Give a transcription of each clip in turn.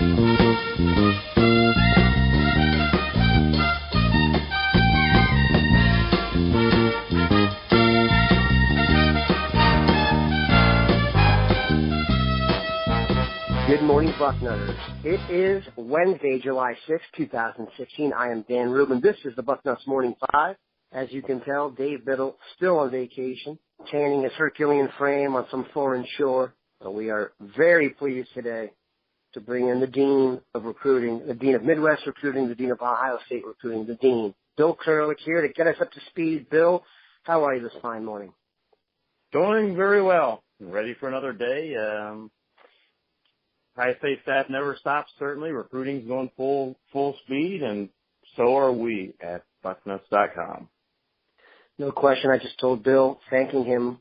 Good morning, Bucknutters. It is Wednesday, July 6, 2016. I am Dan Rubin. This is the Bucknuts Morning 5. As you can tell, Dave Biddle still on vacation, tanning his Herculean frame on some foreign shore. But we are very pleased today to bring in the Dean of Recruiting, the Dean of Midwest Recruiting, the Dean of Ohio State Recruiting, the Dean, Bill Kurelic, here to get us up to speed. Bill, how are you this fine morning? Doing very well. Ready for another day. Ohio State staff never stops, certainly. Recruiting's going full speed, and so are we at Bucknuts.com. No question. I just told Bill, thanking him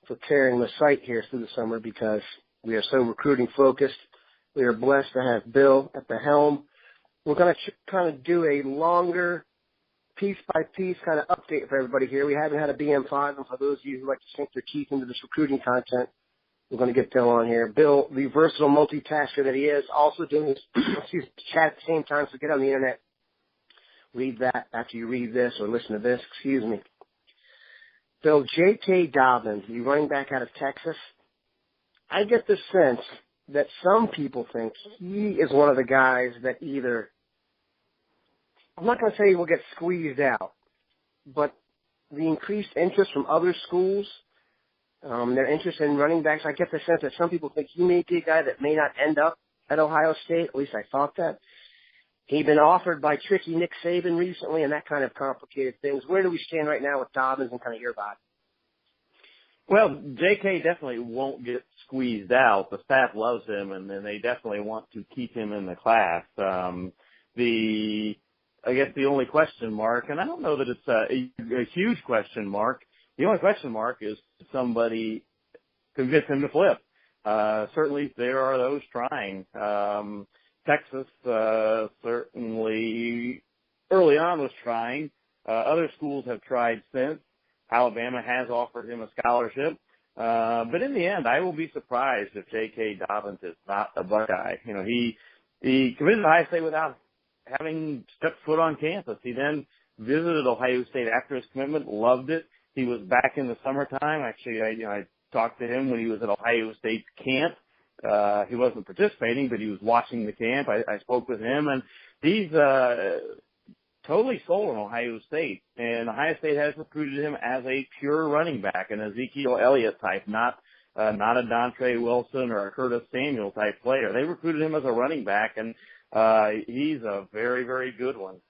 for carrying the site here through the summer because we are so recruiting focused. We are blessed to have Bill at the helm. We're going to kind of do a longer piece-by-piece kind of update for everybody here. We haven't had a BM5, and for those of you who like to sink their teeth into this recruiting content, we're going to get Bill on here. Bill, the versatile multitasker that he is, also doing his chat at the same time, so get on the Internet. Read that after you read this or listen to this. Excuse me. Bill, J.K. Dobbins, the running back out of Texas, I get the sense that some people think he is one of the guys that either, I'm not going to say he will get squeezed out, but the increased interest from other schools, their interest in running backs, I get the sense that some people think he may be a guy that may not end up at Ohio State. At least I thought that. He'd been offered by tricky Nick Saban recently, and that kind of complicated things. Where do we stand right now with Dobbins and kind of your vibe? Well, J.K. definitely won't get squeezed out. The staff loves him, and they definitely want to keep him in the class. I guess the only question mark, and I don't know that it's a huge question mark, the only question mark is somebody convince him to flip. Certainly there are those trying. Texas certainly early on was trying. Other schools have tried since. Alabama has offered him a scholarship. But in the end, I will be surprised if J.K. Dobbins is not a Buckeye. You know, he committed to Ohio State without having stepped foot on campus. He then visited Ohio State after his commitment, loved it. He was back in the summertime. Actually, I talked to him when he was at Ohio State's camp. He wasn't participating, but he was watching the camp. I spoke with him, and he's totally sold on Ohio State. And Ohio State has recruited him as a pure running back, an Ezekiel Elliott type, not a Dontre Wilson or a Curtis Samuel type player. They recruited him as a running back, and he's a very, very good one.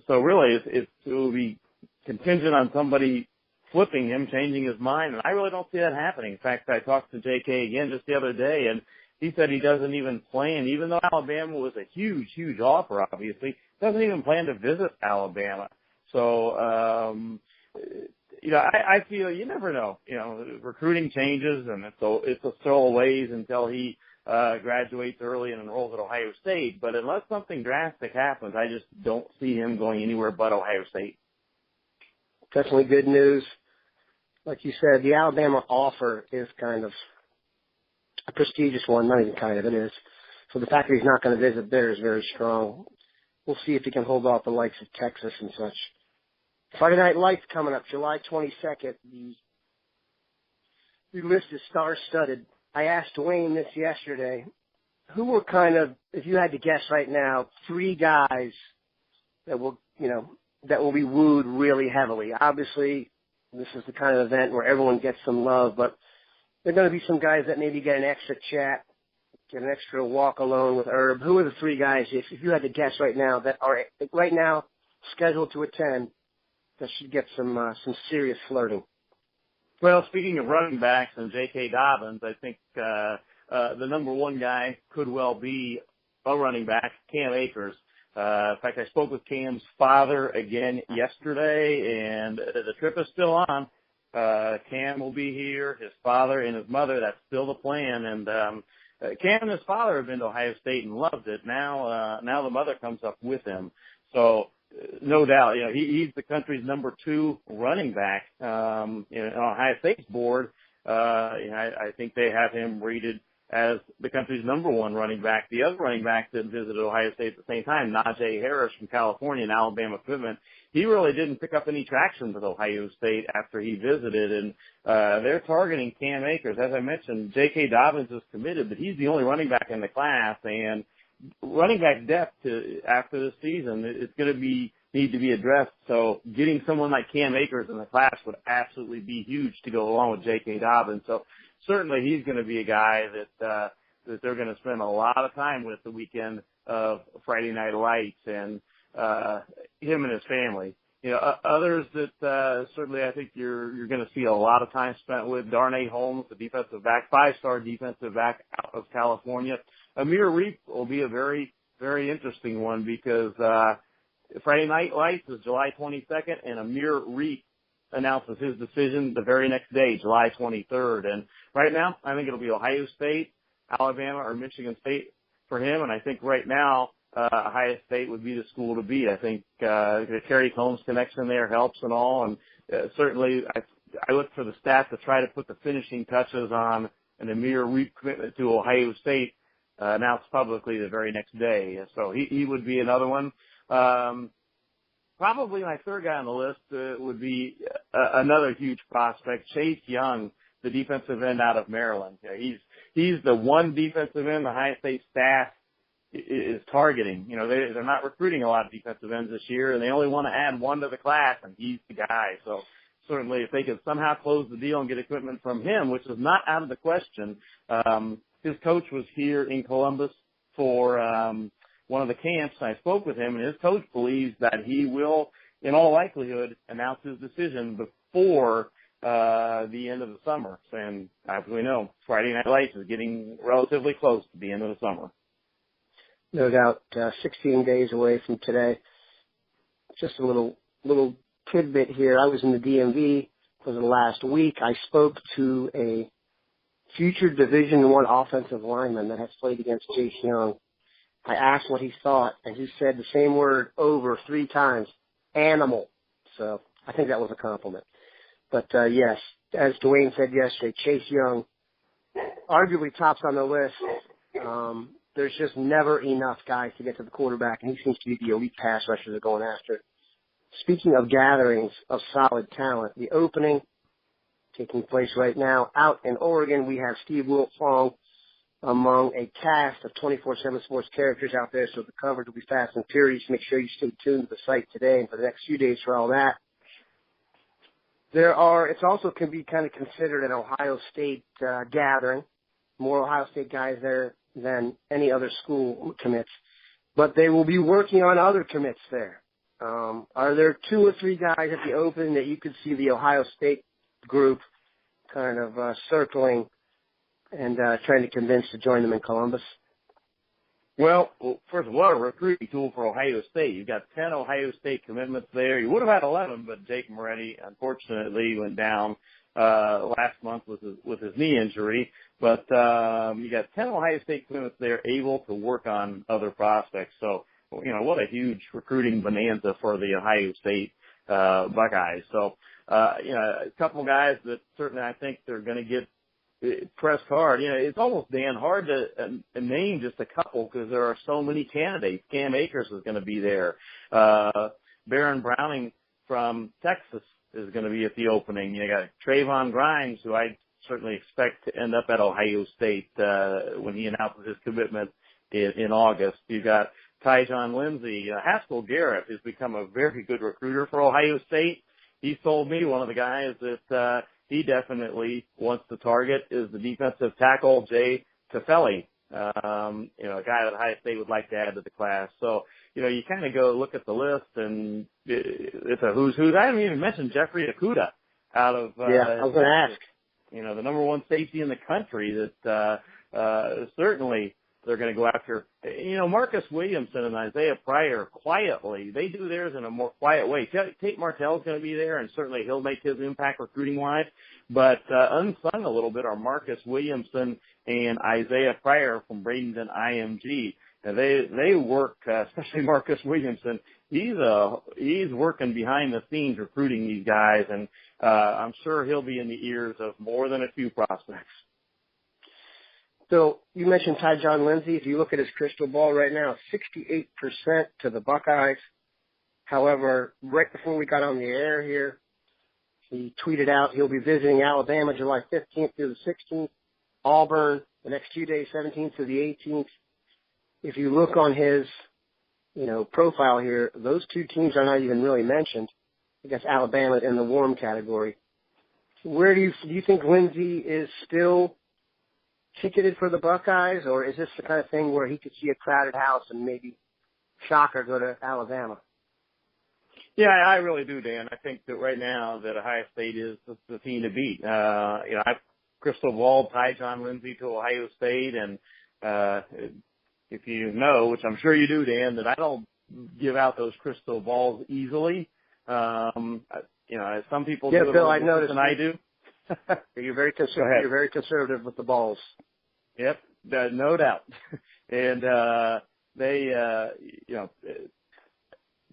So really, it will be contingent on somebody flipping him, changing his mind, and I really don't see that happening. In fact, I talked to J.K. again just the other day, and he said he doesn't even plan, even though Alabama was a huge, huge offer, obviously, doesn't even plan to visit Alabama. So, I feel you never know. You know, recruiting changes, and it's a still a ways until he graduates early and enrolls at Ohio State. But unless something drastic happens, I just don't see him going anywhere but Ohio State. Definitely good news. Like you said, the Alabama offer is kind of a prestigious one. Not even kind of, it is. So the fact that he's not going to visit there is very strong. We'll see if he can hold off the likes of Texas and such. Friday Night Lights coming up, July 22nd. The list is star-studded. I asked Dwayne this yesterday. Who were kind of, if you had to guess right now, three guys that will be wooed really heavily? Obviously, this is the kind of event where everyone gets some love, but there are going to be some guys that maybe get an extra chat, get an extra walk alone with Herb. Who are the three guys, if you had to guess right now, that are right now scheduled to attend that should get some serious flirting? Well, speaking of running backs and J.K. Dobbins, I think the number one guy could well be a running back, Cam Akers. In fact, I spoke with Cam's father again yesterday, and the trip is still on. Cam will be here, his father and his mother. That's still the plan. And Cam and his father have been to Ohio State and loved it. Now the mother comes up with him. So no doubt, he's the country's number 2 running back. On Ohio State's board, I think they have him rated as the country's number one running back. The other running back that visited Ohio State at the same time, Najee Harris from California, an Alabama commitment, he really didn't pick up any traction with Ohio State after he visited, and they're targeting Cam Akers. As I mentioned, J.K. Dobbins is committed, but he's the only running back in the class, and running back depth after this season, it's going to need to be addressed. So getting someone like Cam Akers in the class would absolutely be huge to go along with J.K. Dobbins. So certainly he's going to be a guy that they're going to spend a lot of time with the weekend of Friday Night Lights, and him and his family. You know, others that certainly I think you're going to see a lot of time spent with: Darnay Holmes, the defensive back, 5-star defensive back out of California. Amir Reep will be a very, very interesting one because Friday Night Lights is July 22nd, and Amir Reep announces his decision the very next day, July 23rd. And right now, I think it'll be Ohio State, Alabama, or Michigan State for him. And I think right now, Ohio State would be the school to beat. I think the Kerry Combs connection there helps and all. And certainly, I look for the stats to try to put the finishing touches on an Amir Reep commitment to Ohio State announced publicly the very next day. So he would be another one. Probably my third guy on the list would be another huge prospect, Chase Young, the defensive end out of Maryland. He's the one defensive end the Ohio State staff is targeting. You know, they're not recruiting a lot of defensive ends this year, and they only want to add one to the class, and he's the guy. So certainly if they could somehow close the deal and get equipment from him, which is not out of the question. His coach was here in Columbus for one of the camps. I spoke with him, and his coach believes that he will, in all likelihood, announce his decision before the end of the summer. And as we know, Friday Night Lights is getting relatively close to the end of the summer. No doubt, 16 days away from today. Just a little tidbit here. I was in the DMV for the last week. I spoke to a future Division I offensive lineman that has played against Chase Young. I asked what he thought, and he said the same word over 3 times, animal. So I think that was a compliment. But, yes, as Dwayne said yesterday, Chase Young arguably tops on the list. There's just never enough guys to get to the quarterback, and he seems to be the elite pass rusher they're going after. Speaking of gatherings of solid talent, the opening taking place right now out in Oregon, we have Steve Wiltfong among a cast of 24/7 sports characters out there, so the coverage will be fast and furious. Make sure you stay tuned to the site today and for the next few days for all that. It's also can be kind of considered an Ohio State gathering. More Ohio State guys there than any other school commits. But they will be working on other commits there. Are there 2 or 3 guys at the opening that you could see the Ohio State group kind of circling and trying to convince to join them in Columbus? Well, first of all, a recruiting tool for Ohio State. You've got 10 Ohio State commitments there. You would have had 11, but Jake Moretti, unfortunately, went down last month with his knee injury. But you got 10 Ohio State commitments there able to work on other prospects. So, you know, what a huge recruiting bonanza for the Ohio State Buckeyes. So, you know, a couple of guys that certainly I think they're going to get pressed hard. You know, it's almost, Dan, hard to name just a couple because there are so many candidates. Cam Akers is going to be there. Baron Browning from Texas is going to be at the opening. You got Trayvon Grimes, who I certainly expect to end up at Ohio State when he announces his commitment in August. You got Tyjon Lindsey. Haskell Garrett has become a very good recruiter for Ohio State. He told me one of the guys that he definitely wants to target is the defensive tackle, Jay Tefeli, you know, a guy that Ohio State would like to add to the class. So, you know, you kind of go look at the list, and it's a who's who. I haven't even mentioned Jeffrey Okudah out of I was going to ask. You know, the number 1 safety in the country that certainly they're going to go after. You know, Marcus Williamson and Isaiah Pryor quietly, they do theirs in a more quiet way. Tate Martell's going to be there, and certainly he'll make his impact recruiting-wise. But unsung a little bit are Marcus Williamson and Isaiah Pryor from Bradenton IMG. And they work, especially Marcus Williamson. He's working behind the scenes recruiting these guys, and I'm sure he'll be in the ears of more than a few prospects. So you mentioned Tyjon Lindsey. If you look at his crystal ball right now, 68% to the Buckeyes. However, right before we got on the air here, he tweeted out he'll be visiting Alabama July 15th through the 16th, Auburn the next 2 days, 17th through the 18th. If you look on his, profile here, those two teams are not even really mentioned. I guess Alabama in the warm category. Where do you think Lindsey is still ticketed for the Buckeyes, or is this the kind of thing where he could see a crowded house and maybe shocker go to Alabama? Yeah, I really do, Dan. I think that right now that Ohio State is the team to beat. I've crystal balled Tyjon Lindsey to Ohio State, and if you know, which I'm sure you do, Dan, that I don't give out those crystal balls easily. Some people do Bill, it more than I do. You're very conservative. You're very conservative with the balls. Yep, no doubt. And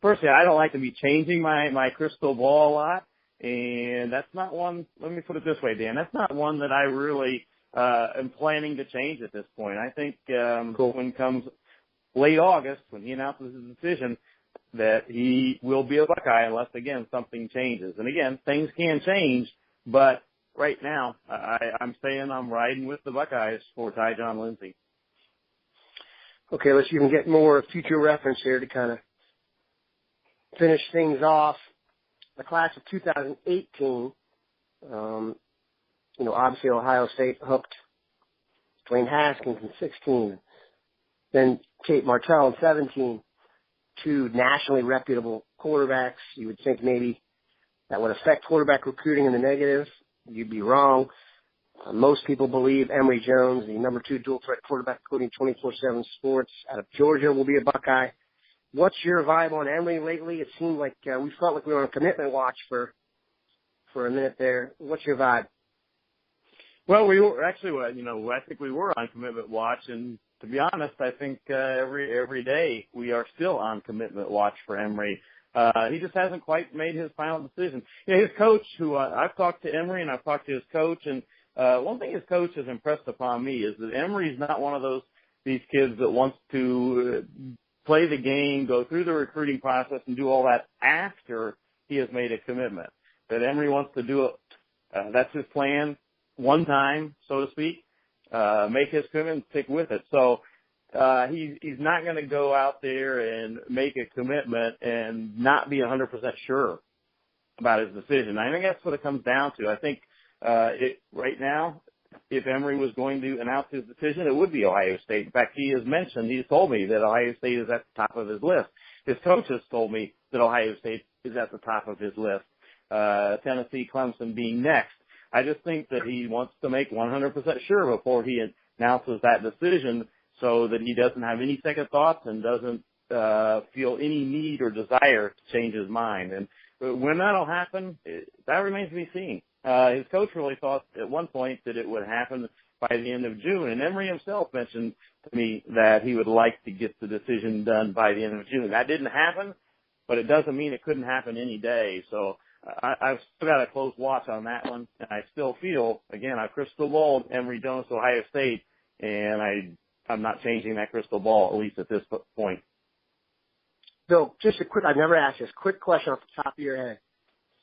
personally, I don't like to be changing my crystal ball a lot, and that's not one. Let me put it this way, Dan. That's not one that I really am planning to change at this point. I think when comes late August, when he announces his decision, that he will be a Buckeye unless, again, something changes. And, again, things can change, but right now I'm saying I'm riding with the Buckeyes for Tyjon Lindsey. Okay, let's even get more future reference here to kind of finish things off. The class of 2018, obviously Ohio State hooked Dwayne Haskins in 16, then Tate Martell in 17, two nationally reputable quarterbacks. You would think maybe that would affect quarterback recruiting in the negative. You'd be wrong. Most people believe Emory Jones, the number 2 dual-threat quarterback, including 24/7 Sports out of Georgia, will be a Buckeye. What's your vibe on Emory lately? It seemed like we felt like we were on commitment watch for a minute there. What's your vibe? Well, we were actually, I think we were on commitment watch, and to be honest, I think every day we are still on commitment watch for Emory. He just hasn't quite made his final decision. His coach, who I've talked to Emory and I've talked to his coach, and one thing his coach has impressed upon me is that Emory's not one of these kids that wants to play the game, go through the recruiting process, and do all that after he has made a commitment. That Emory wants to do it. That's his plan. One time, so to speak, make his commitment and stick with it. So he's not going to go out there and make a commitment and not be 100% sure about his decision. I think that's what it comes down to. I think right now, if Emory was going to announce his decision, it would be Ohio State. In fact, he's told me that Ohio State is at the top of his list. His coach has told me that Ohio State is at the top of his list. Tennessee, Clemson being next. I just think that he wants to make 100% sure before he announces that decision so that he doesn't have any second thoughts and doesn't feel any need or desire to change his mind. And when that'll happen, that remains to be seen. His coach really thought at one point that it would happen by the end of June, and Emory himself mentioned to me that he would like to get the decision done by the end of June. That didn't happen, but it doesn't mean it couldn't happen any day. So I've still got a close watch on that one, and I still feel, again, I crystal balled Emory Jones to Ohio State, and I'm not changing that crystal ball, at least at this point. Bill, just I've never asked this, quick question off the top of your head.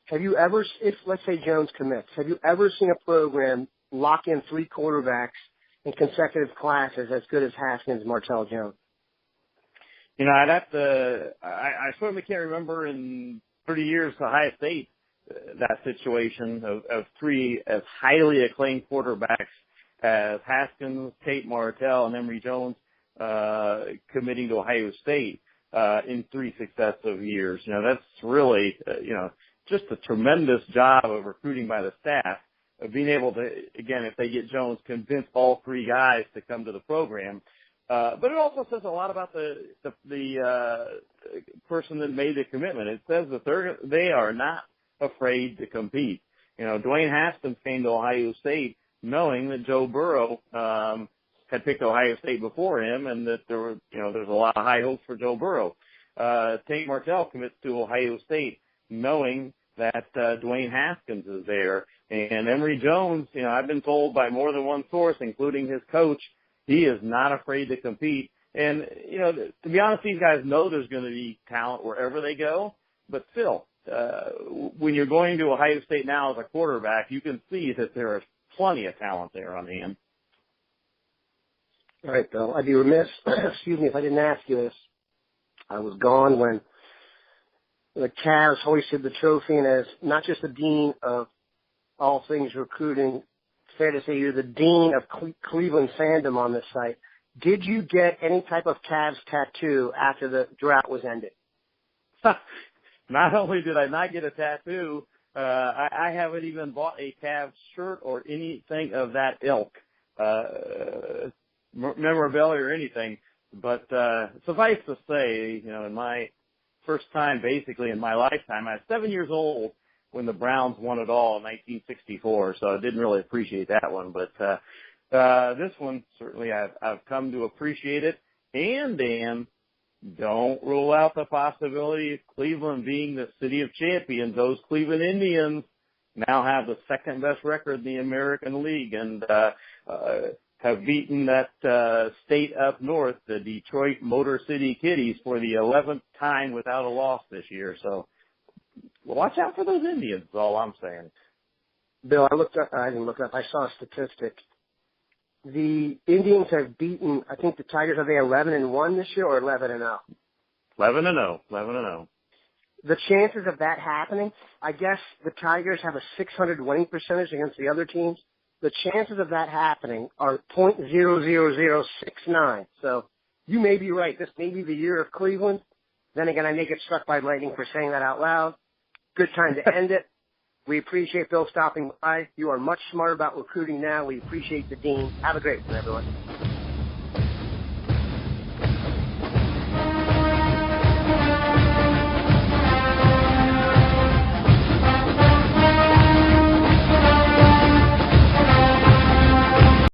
Have you ever, let's say Jones commits, have you ever seen a program lock in 3 quarterbacks in consecutive classes as good as Haskins, Martell, Jones? I'd have to, I certainly can't remember in 30 years to Ohio State that situation of 3 as highly acclaimed quarterbacks as Haskins, Tate Martell, and Emory Jones committing to Ohio State in 3 successive years. That's really, just a tremendous job of recruiting by the staff, of being able to, again, if they get Jones, convince all 3 guys to come to the program. But it also says a lot about the person that made the commitment. It says that they are not afraid to compete. Dwayne Haskins came to Ohio State knowing that Joe Burrow had picked Ohio State before him, and that there's a lot of high hopes for Joe Burrow. Tate Martell commits to Ohio State knowing that Dwayne Haskins is there. And Emory Jones, I've been told by more than one source, including his coach, He is not afraid to compete. And, you know, to be honest, these guys know there's going to be talent wherever they go. But still, when you're going to Ohio State now as a quarterback, you can see that there is plenty of talent there on hand. All right, Bill. I'd be remiss, excuse me, if I didn't ask you this. I was gone when the Cavs hoisted the trophy, and as not just the dean of all things recruiting, fair to say you're the dean of Cleveland fandom on this site. Did you get any type of Cavs tattoo after the drought was ended? Not only did I not get a tattoo, I haven't even bought a Cavs shirt or anything of that ilk, memorabilia or anything. But suffice to say, you know, in my first time basically in my lifetime, I was 7 years old when the Browns won it all in 1964, so I didn't really appreciate that one. But this one, certainly I've come to appreciate it. And, Dan, don't rule out the possibility of Cleveland being the city of champions. Those Cleveland Indians now have the second best record in the American League and have beaten that state up north, the Detroit Motor City Kitties, for the 11th time without a loss this year. So watch out for those Indians, is all I'm saying. Bill, I didn't look up. I saw a statistic. The Indians have beaten, I think the Tigers, are they 11-1 this year or 11-0? 11-0. The chances of that happening, I guess the Tigers have a 600 winning percentage against the other teams. The chances of that happening are .00069. So you may be right. This may be the year of Cleveland. Then again, I may get struck by lightning for saying that out loud. Good time to end it. We appreciate Bill stopping by. You are much smarter about recruiting now. We appreciate the dean. Have a great one, everyone.